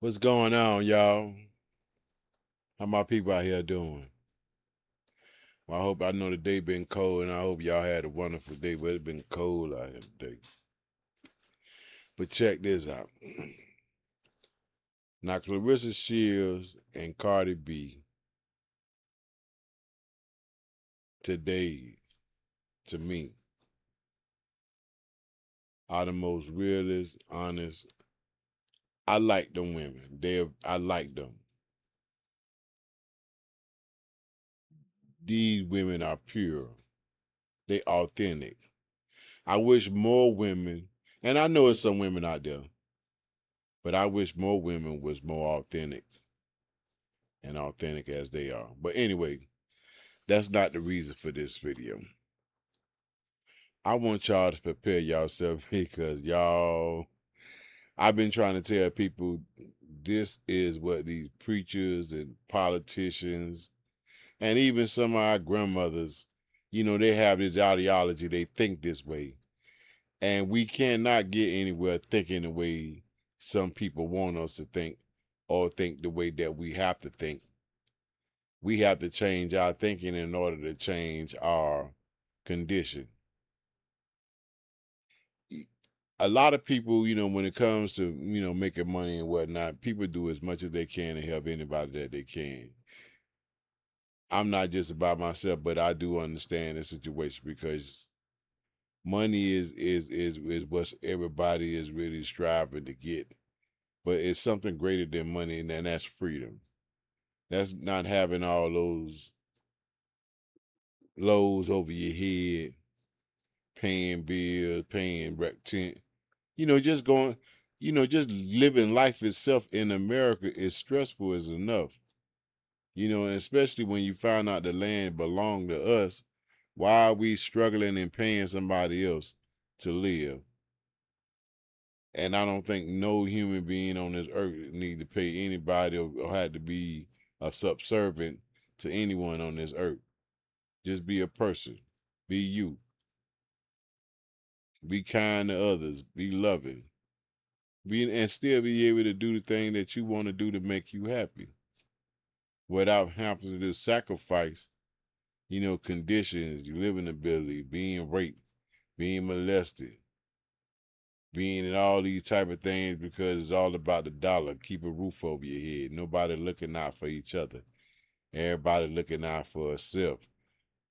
What's going on, y'all? How my people out here doing? Well, I know the day been cold, and I hope y'all had a wonderful day. But it's been cold out here today. But check this out. Now, Claressa Sheilds and Cardi B today, to me, are the most realest, honest. I like them women. I like them. These women are pure. They authentic. I wish more women, and I know it's some women out there, but I wish more women was more authentic as they are. But anyway, that's not the reason for this video. I want y'all to prepare yourself because I've been trying to tell people this is what these preachers and politicians and even some of our grandmothers, they have this ideology. They think this way. And we cannot get anywhere thinking the way some people want us to think or think the way that we have to think. We have to change our thinking in order to change our condition. A lot of people, when it comes to, making money and whatnot, people do as much as they can to help anybody that they can. I'm not just about myself, but I do understand the situation because money is what everybody is really striving to get. But it's something greater than money, and that's freedom. That's not having all those loads over your head, paying bills, paying rent. Just going, just living life itself in America is stressful as enough. And especially when you find out the land belonged to us, why are we struggling and paying somebody else to live? And I don't think no human being on this earth need to pay anybody or had to be a subservient to anyone on this earth. Just be a person. Be you. Be kind to others. Be loving. And still be able to do the thing that you want to do to make you happy without having to sacrifice, conditions, your living ability, being raped, being molested, being in all these type of things because it's all about the dollar. Keep a roof over your head. Nobody looking out for each other. Everybody looking out for herself.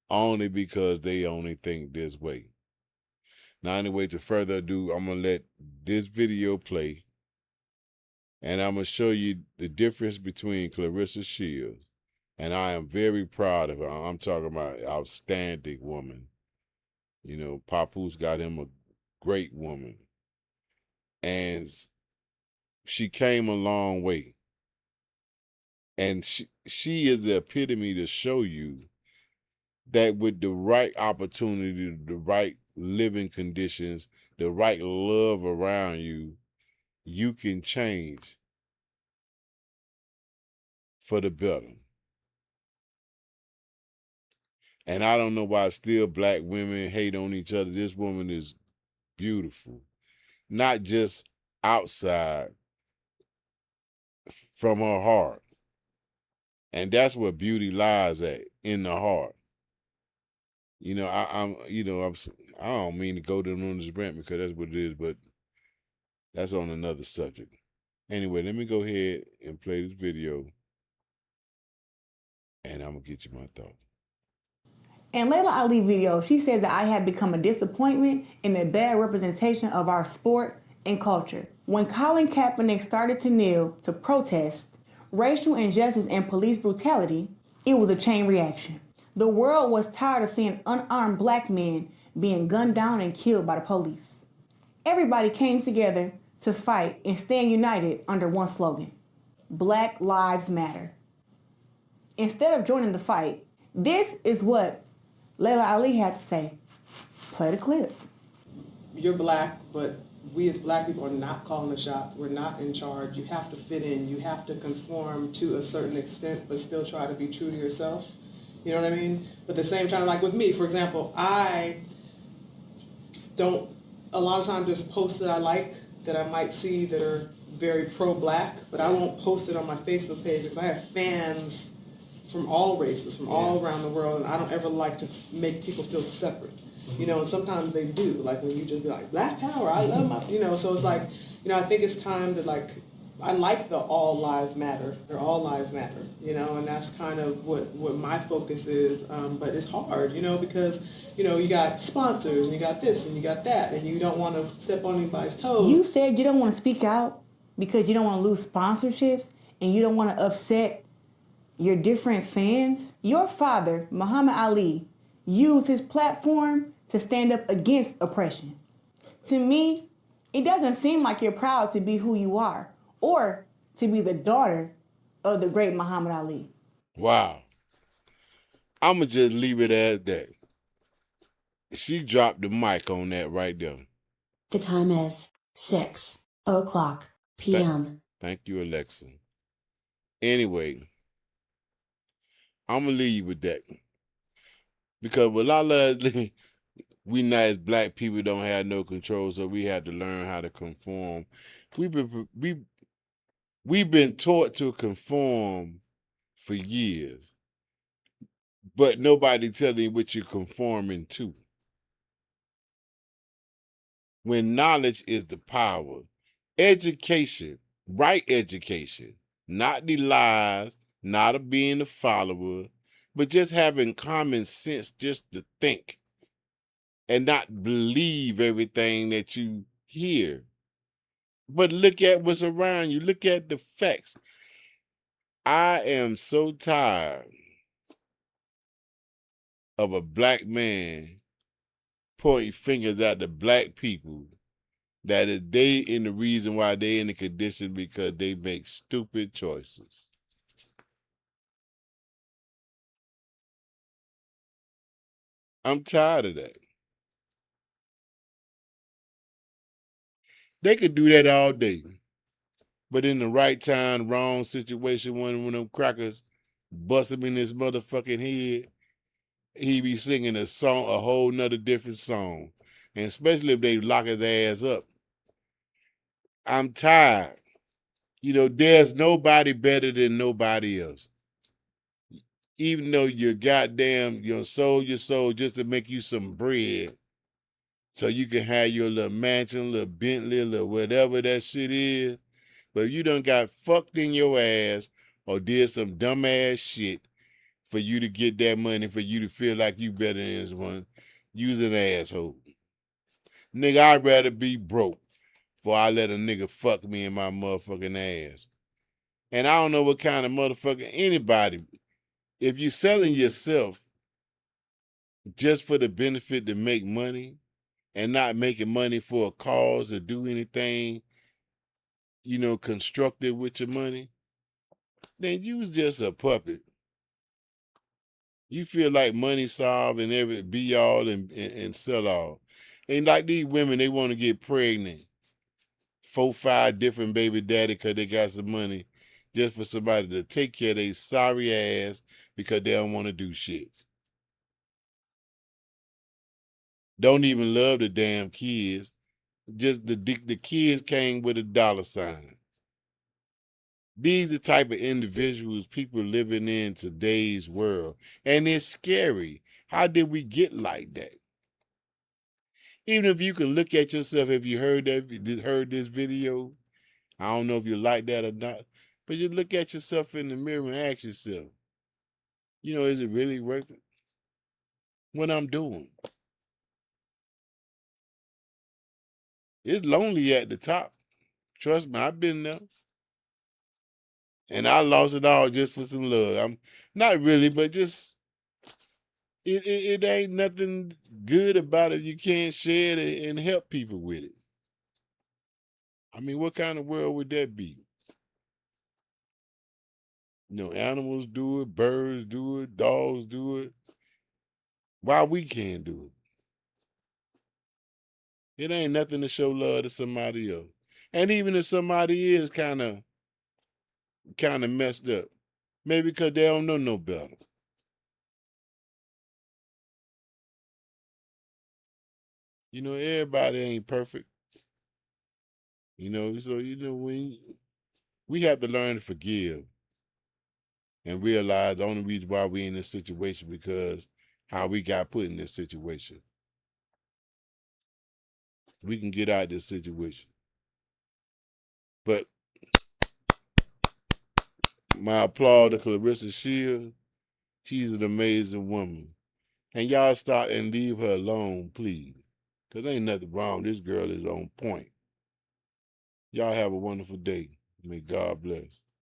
Only because they only think this way. Now, anyway, to further ado, I'm going to let this video play. And I'm going to show you the difference between Claressa Shields. And I am very proud of her. I'm talking about outstanding woman. Papoose got him a great woman. And she came a long way. And she is the epitome to show you that with the right opportunity, the right living conditions, the right love around you, you can change for the better. And I don't know why still black women hate on each other. This woman is beautiful, not just outside, from her heart. And that's where beauty lies at, in the heart. I don't mean to go down on this rant because that's what it is, but that's on another subject. Anyway, let me go ahead and play this video, and I'm gonna get you my thoughts. In Laila Ali video, she said that I had become a disappointment and a bad representation of our sport and culture. When Colin Kaepernick started to kneel to protest racial injustice and police brutality, it was a chain reaction. The world was tired of seeing unarmed black men being gunned down and killed by the police. Everybody came together to fight and stand united under one slogan: Black Lives Matter. Instead of joining the fight, this is what Laila Ali had to say. Play the clip. You're black, but we as black people are not calling the shots. We're not in charge. You have to fit in. You have to conform to a certain extent, but still try to be true to yourself. You know what I mean? But at the same time, like with me, for example, I don't a lot of times just posts that I like, that I might see that are very pro-black, but I won't post it on my Facebook page because I have fans from all races, from all around the world, and I don't ever like to make people feel separate. You know, and sometimes they do, like when you just be like, Black Power, I love my, you know, so it's like, you know, I think it's time to like, I like the all lives matter, or all lives matter, you know, and that's kind of what my focus is, but it's hard, you know, because, you know, you got sponsors, and you got this, and you got that, and you don't want to step on anybody's toes. You said you don't want to speak out because you don't want to lose sponsorships and you don't want to upset your different fans. Your father, Muhammad Ali, used his platform to stand up against oppression. To me, it doesn't seem like you're proud to be who you are or to be the daughter of the great Muhammad Ali. Wow. I'ma just leave it as that. She dropped the mic on that right there. The time is 6:00 p.m. Thank you, Alexa. Anyway, I'm gonna leave you with that. Because with a lot of we not as black people don't have no control, so we have to learn how to conform. We've been taught to conform for years, but nobody telling you what you're conforming to. When knowledge is the power, education, right education, not the lies, not of being a follower, but just having common sense just to think and not believe everything that you hear. But look at what's around you. Look at the facts. I am so tired of a black man pointing fingers at the black people that is they in the reason why they in the condition because they make stupid choices. I'm tired of that. They could do that all day. But in the right time, wrong situation, when them crackers bust him in his motherfucking head, he be singing a song, a whole nother different song. And especially if they lock his ass up. I'm tired. You know, there's nobody better than nobody else. Even though you goddamn, sold your soul just to make you some bread so you can have your little mansion, little Bentley, little whatever that shit is. But if you done got fucked in your ass or did some dumbass shit for you to get that money, for you to feel like you better than this one, you's an asshole. Nigga, I'd rather be broke before I let a nigga fuck me in my motherfucking ass. And I don't know what kind of motherfucker anybody, if you selling yourself just for the benefit to make money and not making money for a cause or do anything, constructive with your money, then you's just a puppet. You feel like money solve and every be all and sell all. And like these women, they want to get pregnant. 4, 5 different baby daddy because they got some money just for somebody to take care of their sorry ass because they don't want to do shit. Don't even love the damn kids. Just the kids came with a dollar sign. These are the type of individuals people living in today's world. And it's scary. How did we get like that? Even if you can look at yourself, if you heard this video, I don't know if you like that or not, but you look at yourself in the mirror and ask yourself, is it really worth it? What I'm doing? It's lonely at the top. Trust me, I've been there. And I lost it all just for some love. I'm not really, but just it ain't nothing good about it. You can't share it and help people with it. I mean, what kind of world would that be? Animals do it, birds do it, dogs do it. Why we can't do it? It ain't nothing to show love to somebody else. And even if somebody is kind of messed up, maybe because they don't know no better. Everybody ain't perfect. So we have to learn to forgive and realize the only reason why we in this situation because how we got put in this situation. We can get out of this situation. But my applause to Claressa Sheilds. She's an amazing woman. And y'all stop and leave her alone, please. Because ain't nothing wrong. This girl is on point. Y'all have a wonderful day. May God bless.